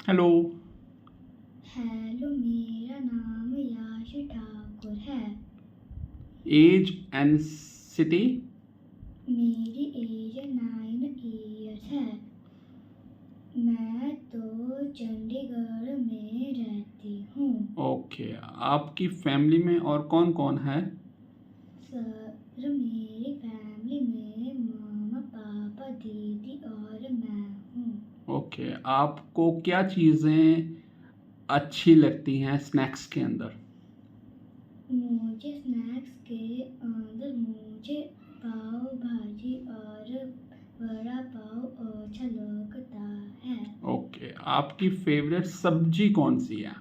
Hello. Hello, मेरा नाम याश ठाकुर है। Age and city? मेरी एज 9 ईयर्स है। मैं तो चंडीगढ़ में रहती हूँ। ओके, आपकी फैमिली में और कौन कौन है? सर, मेरी फैमिली में मामा, पापा, दीदी और मैं हूँ। ओके, आपको क्या चीज़ें अच्छी लगती हैं स्नैक्स के अंदर? मुझे स्नैक्स के अंदर मुझे पाव भाजी और वड़ा पाव अच्छा लगता है। ओके, आपकी फेवरेट सब्जी कौन सी है?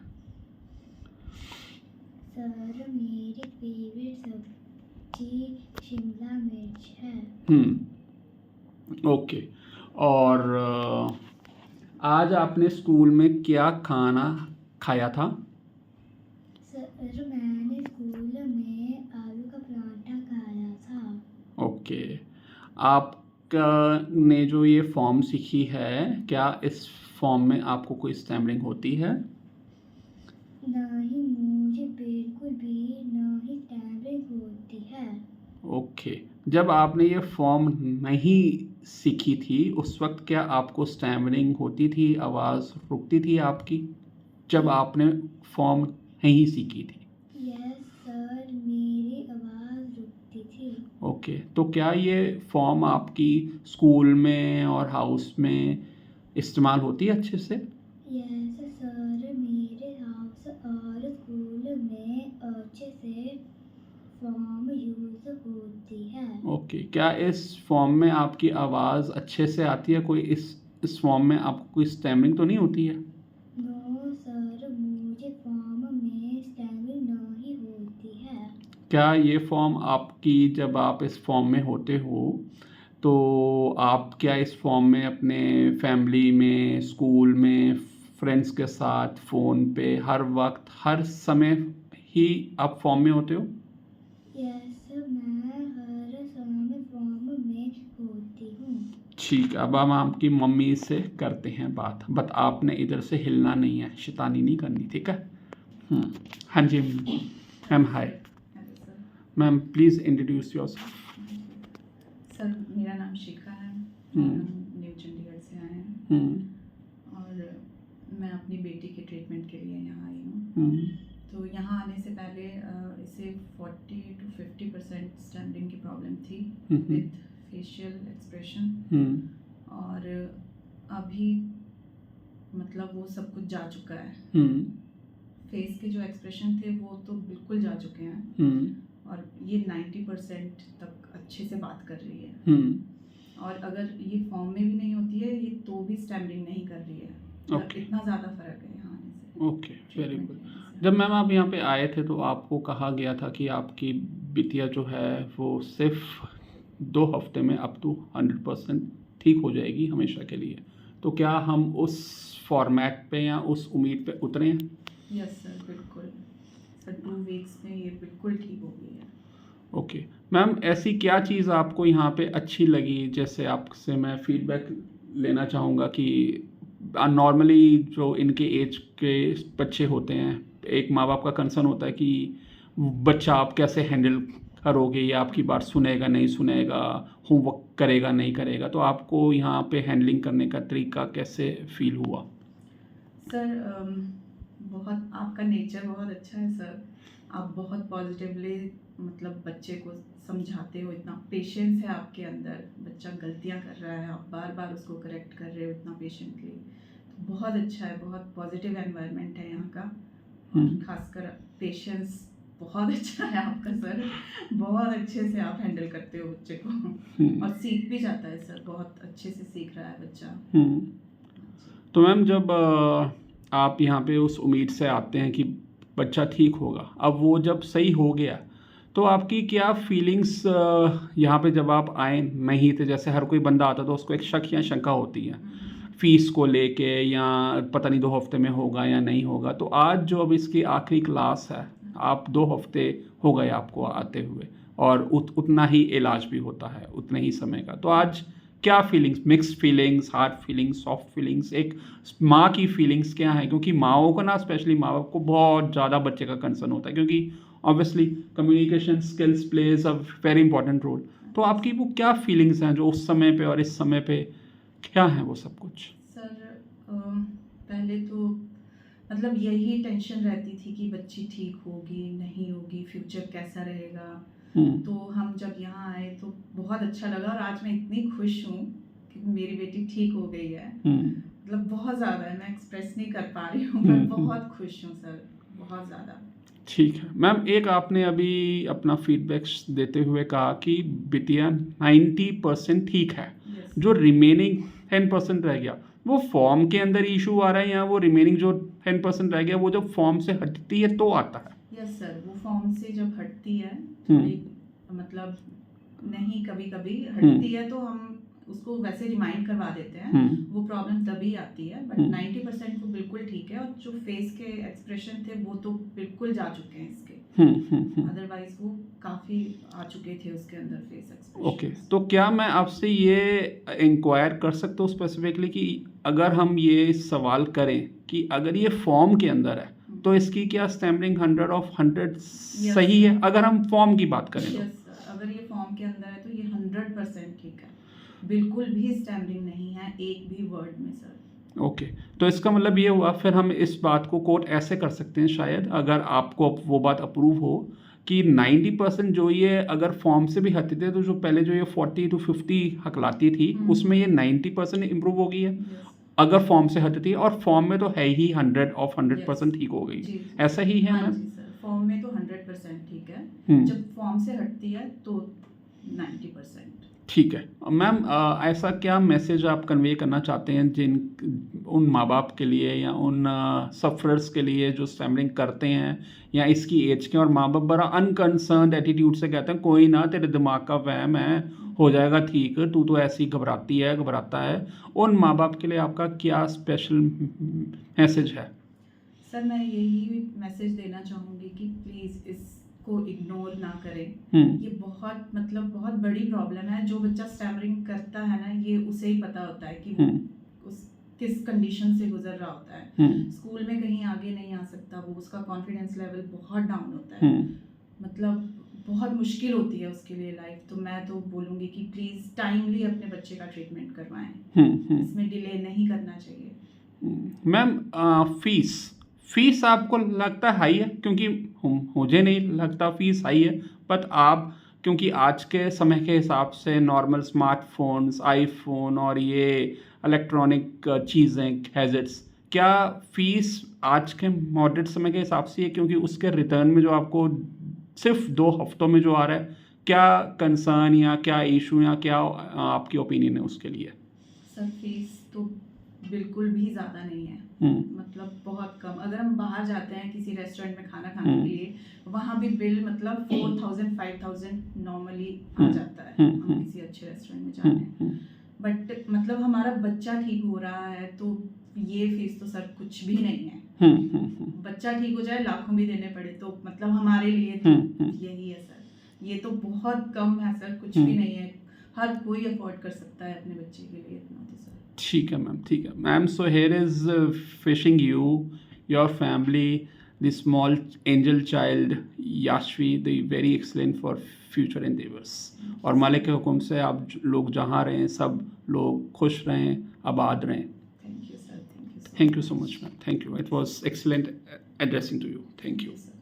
सर, मेरी फेवरेट सब्जी शिमला मिर्च है। ओके। और आज आपने स्कूल में क्या खाना खाया था? सर, मैंने स्कूल में आलू का पराठा खाया था। ओके, आपका ने जो ये फॉर्म सीखी है, क्या इस फॉर्म में आपको कोई स्टैमरिंग होती है? नहीं, मुझे बिल्कुल भी नहीं स्टैमरिंग होती है। ओके, जब आपने ये फॉर्म नहीं सीखी थी उस वक्त क्या आपको स्टैमरिंग होती थी, आवाज़ रुकती थी आपकी, जब आपने फॉर्म नहीं सीखी थी? यस सर, मेरी आवाज़ रुकती थी। ओके, तो क्या ये फॉर्म आपकी स्कूल में और हाउस में इस्तेमाल होती है अच्छे से? यस सर, मेरे हाउस और स्कूल में अच्छे से फॉर्म यूज़ होती है। ओके, क्या इस फॉर्म में आपकी आवाज़ अच्छे से आती है? कोई इस फॉर्म में आपको कोई स्टैमरिंग तो नहीं होती है? नो सर, मुझे फॉर्म में स्टैमरिंग नहीं होती है। क्या ये फॉर्म आपकी, जब आप इस फॉर्म में होते हो तो आप क्या इस फॉर्म में अपने फैमिली में, स्कूल में, फ्रेंड्स के साथ, फ़ोन पे, हर वक्त हर समय ही आप फॉर्म में होते हो? यस, मैं हर समय फॉर्म में होती हूँ। ठीक है, अब हम आपकी मम्मी से करते हैं बात, बट आपने इधर से हिलना नहीं है, शैतानी नहीं करनी, ठीक है? हाँ जी ma'am, hi hello sir. Ma'am, please introduce yourself. Sir, मेरा नाम शिखा है और हम्म। हम न्यू चंडीगढ़ से आए हैं हम्म। और मैं अपनी बेटी के ट्रीटमेंट के लिए यहाँ आई हूँ। हम्म। तो यहाँ आने से पहले इसे 40 to 50% स्टैमरिंग की प्रॉब्लम थी विद फेशियल एक्सप्रेशन, और अभी मतलब वो सब कुछ जा चुका है। फेस के जो एक्सप्रेशन थे वो तो बिल्कुल जा चुके हैं और ये 90% तक अच्छे से बात कर रही है। और अगर ये फॉर्म में भी नहीं होती है ये तो भी स्टैमरिंग नहीं कर रही है। Okay. इतना ज़्यादा फ़र्क है यहाँ आने से। Okay, very treatment good. लेने से। जब मैम आप यहाँ पे आए थे तो आपको कहा गया था कि आपकी बिटिया जो है वो सिर्फ 2 हफ्ते में अप टू 100% ठीक हो जाएगी हमेशा के लिए, तो क्या हम उस फॉर्मेट पे या उस उम्मीद पे उतरे हैं? यस सर, बिल्कुल सर, 2 वीक्स में ये बिल्कुल ठीक हो गई है। ओके मैम, ऐसी क्या चीज़ आपको यहाँ पे अच्छी लगी, जैसे आपसे मैं फीडबैक लेना चाहूँगा कि नॉर्मली जो इनके एज के बच्चे होते हैं, एक माँ बाप का कंसर्न होता है कि बच्चा आप कैसे हैंडल करोगे, ये आपकी बात सुनेगा नहीं सुनेगा, होमवर्क करेगा नहीं करेगा, तो आपको यहाँ पे हैंडलिंग करने का तरीका कैसे फील हुआ? सर, बहुत आपका नेचर बहुत अच्छा है सर। आप बहुत पॉजिटिवली मतलब बच्चे को समझाते हो, इतना पेशेंस है आपके अंदर। बच्चा गलतियाँ कर रहा है, आप बार बार उसको करेक्ट कर रहे हो इतना पेशेंटली। तो बहुत अच्छा है, बहुत पॉजिटिव एनवायरनमेंट है यहाँ का। और खासकर पेशेंस बहुत अच्छा है आपका सर। बहुत अच्छे से आप हैंडल करते हो बच्चे को और सीख भी जाता है सर, बहुत अच्छे से सीख रहा है बच्चा। तो मैम, जब आप यहाँ पे उस उम्मीद से आते हैं कि बच्चा ठीक होगा, अब वो जब सही हो गया तो आपकी क्या फीलिंग्स यहाँ पे जब आप आए नहीं थे, जैसे हर कोई बंदा आता तो उसको एक शक या शंका होती है फीस को लेके, या पता नहीं 2 हफ्ते में होगा या नहीं होगा, तो आज जो अब इसकी आखिरी क्लास है, आप 2 हफ्ते हो गए आपको आते हुए और उतना ही इलाज भी होता है उतने ही समय का, तो आज क्या feelings, mixed feelings, hard feelings, soft feelings, एक माँ की फीलिंग्स क्या है? क्योंकि माँओं को ना, स्पेशली माँ बाप को बहुत ज़्यादा बच्चे का कंसर्न होता है, क्योंकि obviously communication skills plays a very important role. तो आपकी वो क्या फीलिंग्स हैं जो उस समय पे और इस समय पे क्या है वो सब कुछ? सर पहले तो मतलब यही टेंशन रहती थी कि बच्ची ठीक होगी नहीं होगी, फ्यूचर कैसा रहेगा। तो हम जब यहाँ आए तो बहुत अच्छा लगा, और आज मैं इतनी खुश हूँ कि मेरी बेटी ठीक हो गई है। मतलब बहुत ज़्यादा है, मैं एक्सप्रेस नहीं कर पा रही हूँ, मैं बहुत खुश हूँ सर, बहुत ज़्यादा। ठीक है मैम, एक आपने अभी अपना फीडबैक देते हुए कहा कि बिटिया 90% ठीक है, यस जो रिमेनिंग 10% रह गया वो फॉर्म के अंदर इशू आ रहा है, या वो रिमेनिंग जो 10% रह गया वो जब फॉर्म से हटती है तो आता है? यस सर, वो फॉर्म से जब हटती है मतलब नहीं, कभी कभी हटती है तो हम उसको वैसे रिमाइंड करवा देते हैं, वो प्रॉब्लम तभी आती है। बट 90% वो बिल्कुल ठीक है, और जो फेस के एक्सप्रेशन थे वो तो बिल्कुल जा चुके हैं इसके। अदरवाइज वो काफ़ी आ चुके थे उसके अंदर फेस एक्सप्रेशन। ओके, तो क्या मैं आपसे ये इंक्वायर कर सकता हूँ स्पेसिफिकली कि अगर हम ये सवाल करें कि अगर ये फॉर्म के अंदर है तो इसकी क्या स्टैम्पिंग 100 ऑफ 100 सही है, अगर हम फॉर्म की बात करें तो? यस, अगर ये फॉर्म के अंदर है तो ये 100% ठीक है, बिल्कुल भी स्टैम्पिंग नहीं है एक भी वर्ड में सर। ओके, तो इसका मतलब ये हुआ, फिर हम इस बात को कोट ऐसे कर सकते हैं शायद, अगर आपको वो बात अप्रूव हो, कि 90% जो ये अगर फॉर्म से भी हटते थे तो जो पहले जो ये 40 to 50 हकलाती थी उसमें ये 90% इम्प्रूव हो गई है अगर फॉर्म से हटती है, और फॉर्म में तो है ही 100 ऑफ 100% ठीक हो गई। ऐसा ही है हाँ मैम? जी सर, फॉर्म में तो 100% ठीक है, जब फॉर्म से हटती है तो 90%। ठीक है मैम, ऐसा क्या मैसेज आप कन्वे करना चाहते हैं जिन उन माँ बाप के लिए या उन सफ़रर्स के लिए जो स्टैमरिंग करते हैं या इसकी एज के, और माँ बाप बड़ा अनकंसर्न्ड एटीट्यूड से कहते हैं कोई ना, तेरे दिमाग का वहम है, हो जाएगा ठीक, तू तो ऐसी घबराती है, घबराता है, उन माँ बाप के लिए आपका क्या स्पेशल मैसेज है? सर मैं यही मैसेज देना चाहूँगी कि प्लीज़ इसको इग्नोर ना करें। ये बहुत मतलब बहुत बड़ी प्रॉब्लम है। जो बच्चा स्टैमरिंग करता है ना, ये उसे ही पता होता है कि वो उस किस कंडीशन से गुजर रहा होता है। स्कूल में कहीं आगे नहीं आ सकता वो, उसका कॉन्फिडेंस लेवल बहुत डाउन होता है, मतलब बहुत मुश्किल होती है उसके लिए लाइफ। तो मैं तो बोलूँगी कि प्लीज़ टाइमली अपने बच्चे का ट्रीटमेट करवाएं, इसमें डिले नहीं करना चाहिए। मैम फीस आपको लगता है हाई है? क्योंकि मुझे नहीं लगता फीस हाई है, बट आप, क्योंकि आज के समय के हिसाब से नॉर्मल स्मार्टफोन्स, आईफोन और ये इलेक्ट्रॉनिक चीज़ें, गैजेट्स, क्या फीस आज के मॉडर्न समय के हिसाब से है? क्योंकि उसके रिटर्न में जो आपको सिर्फ 2 हफ्तों में जो आ रहा है, क्या कंसर्न या क्या इशू या क्या आपकी ओपिनियन है उसके लिए? सर फीस तो बिल्कुल भी ज़्यादा नहीं है, मतलब बहुत कम। अगर हम बाहर जाते हैं किसी रेस्टोरेंट में खाना खाने के लिए, वहाँ भी बिल मतलब 4000 5000 नॉर्मली आ जाता है, हम किसी अच्छे रेस्टोरेंट में जाते हैं। बट मतलब हमारा बच्चा ठीक हो रहा है तो ये फीस तो सर कुछ भी नहीं है। बच्चा ठीक हो जाए लाखों भी देने पड़े तो मतलब हमारे लिए तो यही है सर, ये तो बहुत कम है सर, कुछ भी नहीं है। हर कोई अफोर्ड कर सकता है अपने बच्चे के लिए इतना तो सर। ठीक है मैम, ठीक है ma'am. So here is wishing you, your family, the small angel child Yashvi the very excellent for future endeavours, और मालिक के हुक्म से आप लोग जहाँ रहें सब लोग खुश रहें, आबाद रहें। Thank you sir, thank you Thank you so much, ma'am. Thank you. It was excellent addressing to you. Thank you. Sir.